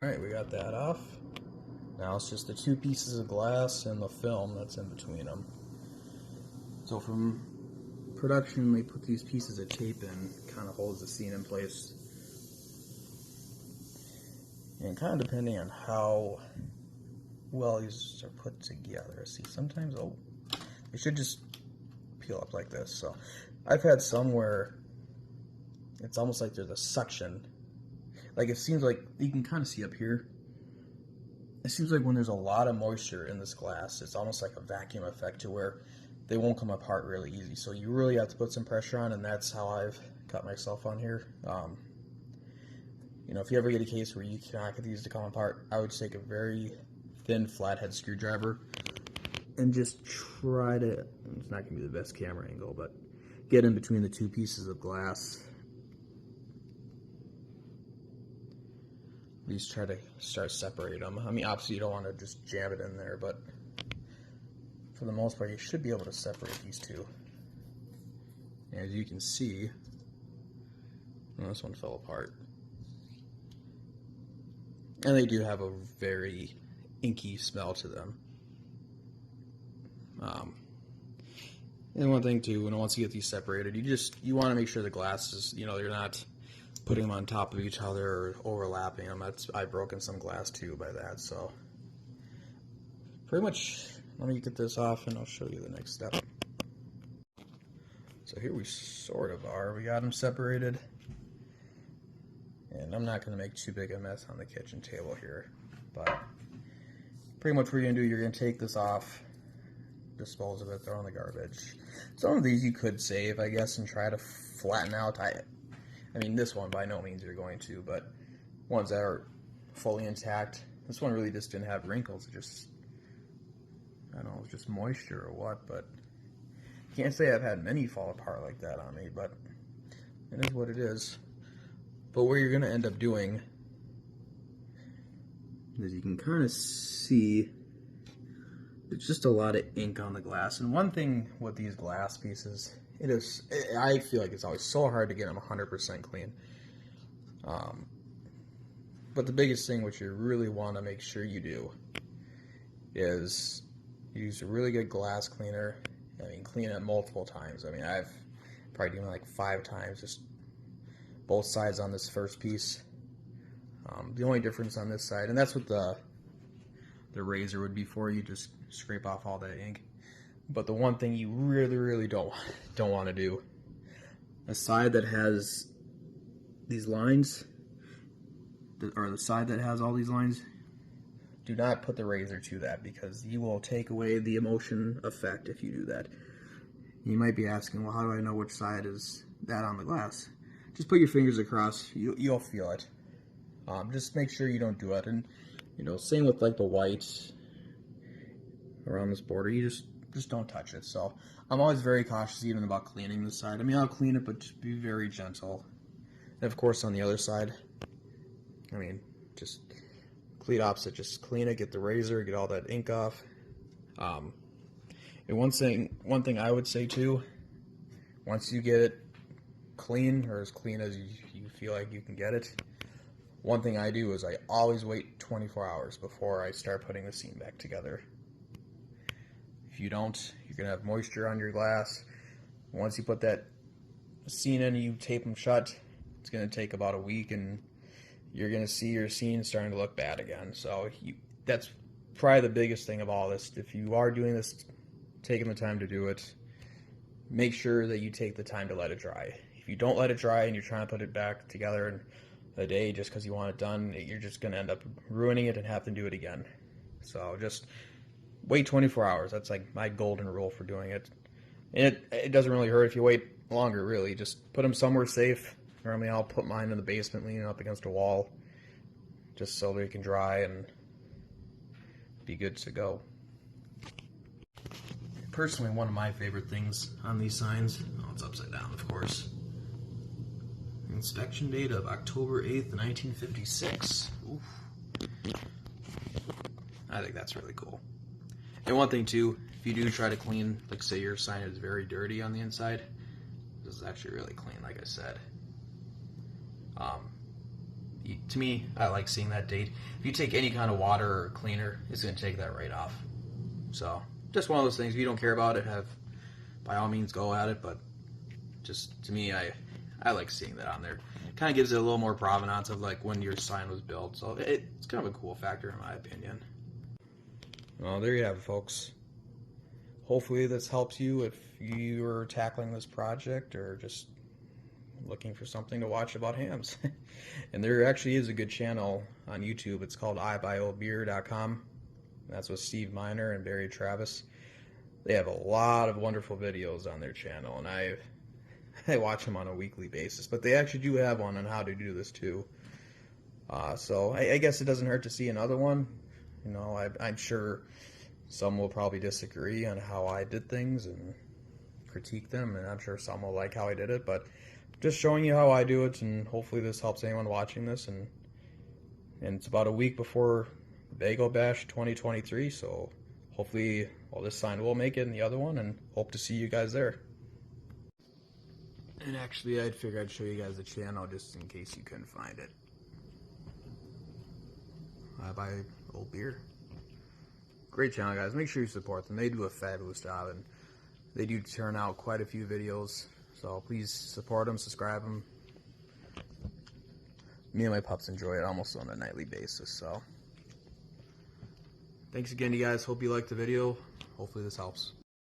Alright, we got that off. Now it's just the two pieces of glass and the film that's in between them. So from production, they put these pieces of tape in, kind of holds the scene in place. And kind of depending on how well these are put together. See, sometimes, they should just peel up like this. So I've had some where it's almost like there's a suction. Like, it seems like, you can kind of see up here, it seems like when there's a lot of moisture in this glass, it's almost like a vacuum effect to where they won't come apart really easy. So you really have to put some pressure on, and that's how I've got myself on here. You know, if you ever get a case where you cannot get these to come apart, I would take a very thin flathead screwdriver and just try to, it's not going to be the best camera angle, but get in between the two pieces of glass. At least try to start separating them. I mean, obviously you don't want to just jam it in there, but for the most part you should be able to separate these two. And as you can see, well, this one fell apart. And they do have a very inky smell to them. And one thing too, once you get these separated, you want to make sure the glass is, you're not putting them on top of each other or overlapping them. I've broken some glass too by that. So pretty much, let me get this off and I'll show you the next step. So here we sort of are. We got them separated. And I'm not going to make too big a mess on the kitchen table here, but pretty much what you're going to do, you're going to take this off, dispose of it, throw it in the garbage. Some of these you could save, I guess, and try to flatten out. I mean, this one by no means you're going to, but ones that are fully intact. This one really just didn't have wrinkles. It just, I don't know, it was just moisture or what, but can't say I've had many fall apart like that on me, but it is what it is. But what you're going to end up doing is you can kind of see it's just a lot of ink on the glass. And one thing with these glass pieces, I feel like it's always so hard to get them 100% clean. But the biggest thing which you really want to make sure you do is use a really good glass cleaner. I mean, clean it multiple times. I mean, I've probably done it like 5 times, just both sides on this first piece. The only difference on this side, and that's what the razor would be for, you just scrape off all that ink. But the one thing you really don't want to do, a side that has these lines, or the side that has all these lines, do not put the razor to that, because you will take away the emulsion effect if you do that. You might be asking, well, how do I know which side is that on the glass? Just put your fingers across, you'll feel it. Just make sure you don't do it. And same with like the white around this border, you just don't touch it. So I'm always very cautious even about cleaning this side. I mean, I'll clean it, but just be very gentle. And of course on the other side, I mean, just complete opposite. Just clean it, get the razor, get all that ink off. And one thing I would say too, once you get it clean, or as clean as you feel like you can get it, one thing I do is I always wait 24 hours before I start putting the scene back together. If you don't, you're going to have moisture on your glass. Once you put that scene in and you tape them shut, it's going to take about a week, and you're going to see your scene starting to look bad again. So that's probably the biggest thing of all this. If you are doing this, taking the time to do it, make sure that you take the time to let it dry. If you don't let it dry and you're trying to put it back together in a day just because you want it done, you're just going to end up ruining it and have to do it again. So just wait 24 hours. That's like my golden rule for doing it. And it doesn't really hurt if you wait longer, really. Just put them somewhere safe. Normally I'll put mine in the basement leaning up against a wall just so they can dry and be good to go. Personally, one of my favorite things on these signs, it's upside down, of course. Inspection date of October 8th, 1956. Oof. I think that's really cool. And one thing too, if you do try to clean, like say your sign is very dirty on the inside, this is actually really clean, like I said. to me, I like seeing that date. If you take any kind of water or cleaner, it's going to take that right off. So just one of those things. If you don't care about it, by all means go at it. But just to me, I like seeing that on there. It kind of gives it a little more provenance of like when your sign was built. So it's kind of a cool factor in my opinion. Well, there you have it, folks. Hopefully this helps you if you are tackling this project or just looking for something to watch about hams. And there actually is a good channel on YouTube. It's called Ibuyoldbeer.com. That's with Steve Miner and Barry Travis. They have a lot of wonderful videos on their channel, and I watch them on a weekly basis. But they actually do have one on how to do this too. So I guess it doesn't hurt to see another one. You know, I'm sure some will probably disagree on how I did things and critique them, and I'm sure some will like how I did it, but just showing you how I do it, and hopefully this helps anyone watching this. And it's about a week before Bagel Bash 2023, so hopefully, well, this sign will make it in the other one, and hope to see you guys there. And actually, I'd figure I'd show you guys the channel just in case you couldn't find it. Ibuyoldbeer. Great channel, guys. Make sure you support them. They do a fabulous job, and they do turn out quite a few videos. So please support them, subscribe them. Me and my pups enjoy it almost on a nightly basis. So thanks again, you guys. Hope you liked the video. Hopefully this helps.